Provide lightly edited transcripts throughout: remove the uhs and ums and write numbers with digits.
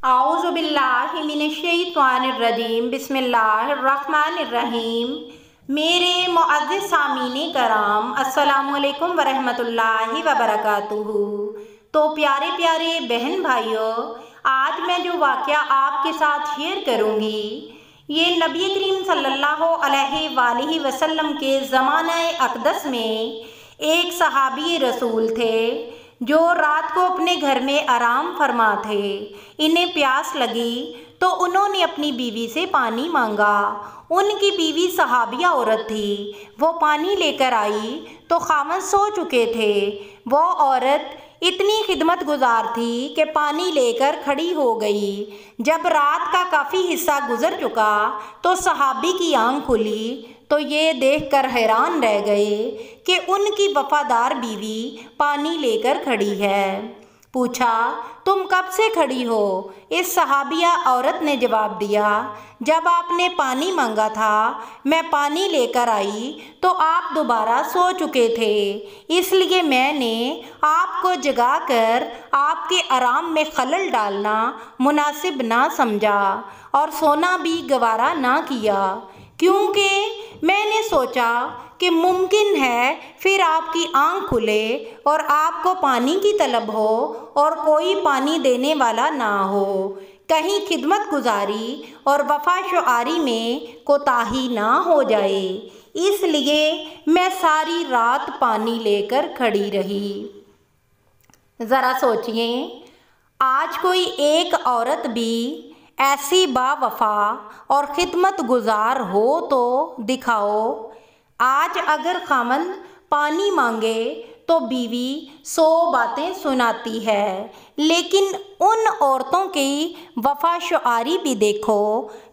اعوذ باللہ من الشیطان الرجیم بسم اللہ الرحمن الرحیم۔ میرے معزز سامعین کرام، السلام علیکم ورحمۃ اللہ وبرکاتہ۔ تو پیارے پیارے بہن بھائیوں، آج میں جو واقعہ آپ کے ساتھ شیئر کروں گی، یہ نبی کریم صلی اللہ علیہ وآلہ وسلم کے زمانہ اقدس میں ایک صحابی رسول تھے جو رات کو اپنے گھر میں آرام فرما تھے۔ انہیں پیاس لگی تو انہوں نے اپنی بیوی سے پانی مانگا۔ ان کی بیوی صحابیہ عورت تھی۔ وہ پانی لے کر آئی تو خاوند سو چکے تھے۔ وہ عورت اتنی خدمت گزار تھی کہ پانی لے کر کھڑی ہو گئی۔ جب رات کا کافی حصہ گزر چکا تو صحابی کی آنکھ کھلی تو یہ دیکھ کر حیران رہ گئے کہ ان کی وفادار بیوی پانی لے کر کھڑی ہے۔ پوچھا، تم کب سے کھڑی ہو؟ اس صحابیہ عورت نے جواب دیا، جب آپ نے پانی مانگا تھا میں پانی لے کر آئی تو آپ دوبارہ سو چکے تھے، اس لیے میں نے آپ کو جگا کر آپ کے آرام میں خلل ڈالنا مناسب نہ سمجھا اور سونا بھی گوارا نہ کیا، کیونکہ میں نے سوچا کہ ممکن ہے پھر آپ کی آنکھ کھلے اور آپ کو پانی کی طلب ہو اور کوئی پانی دینے والا نہ ہو، کہیں خدمت گزاری اور وفا شعاری میں کوتاہی نہ ہو جائے، اس لیے میں ساری رات پانی لے کر کھڑی رہی۔ ذرا سوچئے، آج کوئی ایک عورت بھی ایسی با وفا اور خدمت گزار ہو تو دکھاؤ۔ آج اگر خاوند پانی مانگے تو بیوی 100 باتیں سناتی ہے، لیکن ان عورتوں کی وفا شعاری بھی دیکھو۔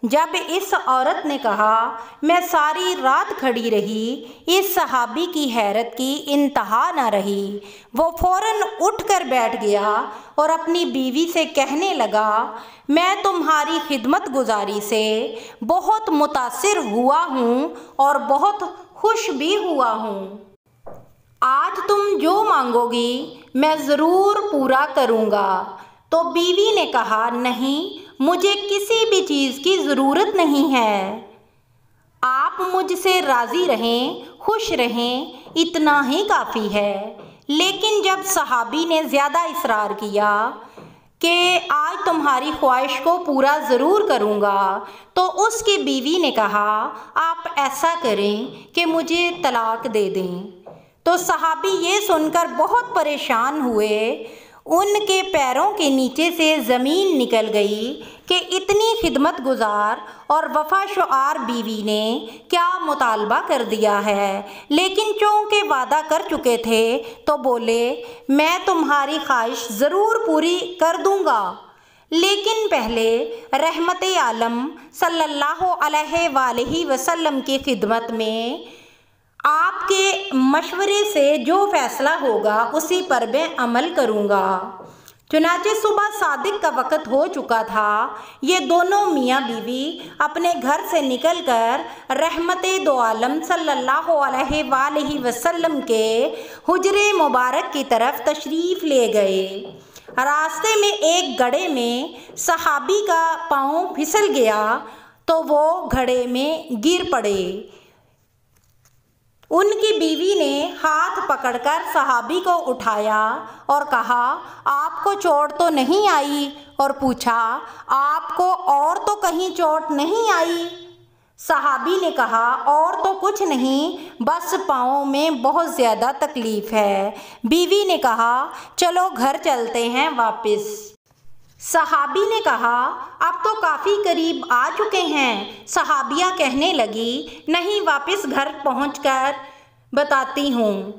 جب اس عورت نے کہا میں ساری رات کھڑی رہی، اس صحابی کی حیرت کی انتہا نہ رہی۔ وہ فوراً اٹھ کر بیٹھ گیا اور اپنی بیوی سے کہنے لگا، میں تمہاری خدمت گزاری سے بہت متاثر ہوا ہوں اور بہت خوش بھی ہوا ہوں۔ آج تم جو مانگو گی میں ضرور پورا کروں گا۔ تو بیوی نے کہا، نہیں، مجھے کسی بھی چیز کی ضرورت نہیں ہے، آپ مجھ سے راضی رہیں، خوش رہیں، اتنا ہی کافی ہے۔ لیکن جب صحابی نے زیادہ اصرار کیا کہ آج تمہاری خواہش کو پورا ضرور کروں گا، تو اس کی بیوی نے کہا، آپ ایسا کریں کہ مجھے طلاق دے دیں۔ تو صحابی یہ سن کر بہت پریشان ہوئے، ان کے پیروں کے نیچے سے زمین نکل گئی کہ اتنی خدمت گزار اور وفا شعار بیوی نے کیا مطالبہ کر دیا ہے، لیکن چونکہ وعدہ کر چکے تھے تو بولے، میں تمہاری خواہش ضرور پوری کر دوں گا، لیکن پہلے رحمت عالم صلی اللہ علیہ وآلہ وسلم کی خدمت میں آپ کے مشورے سے جو فیصلہ ہوگا اسی پر میں عمل کروں گا۔ چنانچہ صبح صادق کا وقت ہو چکا تھا۔ یہ دونوں میاں بیوی اپنے گھر سے نکل کر رحمت دو عالم صلی اللہ علیہ وآلہ وسلم کے حجرے مبارک کی طرف تشریف لے گئے۔ راستے میں ایک گڑھے میں صحابی کا پاؤں پھسل گیا تو وہ گڑھے میں گر پڑے۔ ان کی بیوی نے ہاتھ پکڑ کر صحابی کو اٹھایا اور کہا، آپ کو چوٹ تو نہیں آئی؟ اور پوچھا، آپ کو اور تو کہیں چوٹ نہیں آئی؟ صحابی نے کہا، اور تو کچھ نہیں، بس پاؤں میں بہت زیادہ تکلیف ہے۔ بیوی نے کہا، چلو گھر چلتے ہیں واپس۔ صحابی نے کہا، اب تو کافی قریب آ چکے ہیں۔ صحابیہ کہنے لگی، نہیں، واپس گھر پہنچ کر بتاتی ہوں۔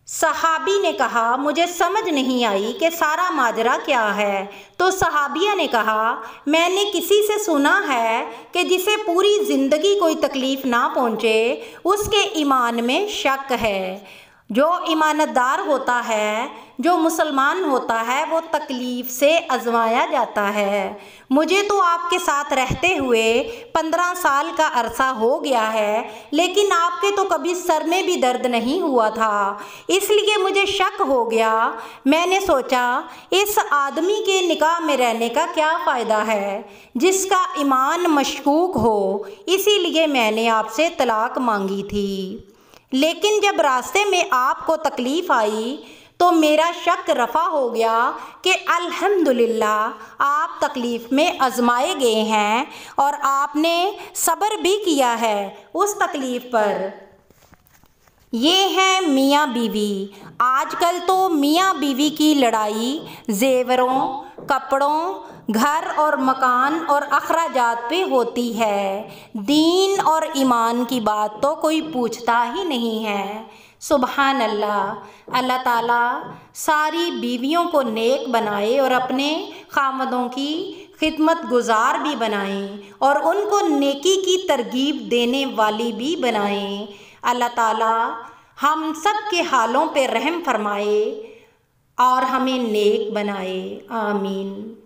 صحابی نے کہا، مجھے سمجھ نہیں آئی کہ سارا ماجرا کیا ہے۔ تو صحابیہ نے کہا، میں نے کسی سے سنا ہے کہ جسے پوری زندگی کوئی تکلیف نہ پہنچے اس کے ایمان میں شک ہے۔ جو ایماندار ہوتا ہے، جو مسلمان ہوتا ہے، وہ تکلیف سے آزمایا جاتا ہے۔ مجھے تو آپ کے ساتھ رہتے ہوئے 15 سال کا عرصہ ہو گیا ہے، لیکن آپ کے تو کبھی سر میں بھی درد نہیں ہوا تھا، اس لیے مجھے شک ہو گیا۔ میں نے سوچا اس آدمی کے نکاح میں رہنے کا کیا فائدہ ہے جس کا ایمان مشکوک ہو، اسی لیے میں نے آپ سے طلاق مانگی تھی۔ لیکن جب راستے میں آپ کو تکلیف آئی تو میرا شک رفع ہو گیا کہ الحمدللہ آپ تکلیف میں آزمائے گئے ہیں اور آپ نے صبر بھی کیا ہے اس تکلیف پر۔ یہ ہیں میاں بیوی۔ آج کل تو میاں بیوی کی لڑائی زیوروں، کپڑوں، گھر اور مکان اور اخراجات پہ ہوتی ہے، دین اور ایمان کی بات تو کوئی پوچھتا ہی نہیں ہے۔ سبحان اللہ۔ اللہ تعالیٰ ساری بیویوں کو نیک بنائے اور اپنے خامدوں کی خدمت گزار بھی بنائیں اور ان کو نیکی کی ترغیب دینے والی بھی بنائیں۔ اللہ تعالیٰ ہم سب کے حالوں پہ رحم فرمائے اور ہمیں نیک بنائے، آمین۔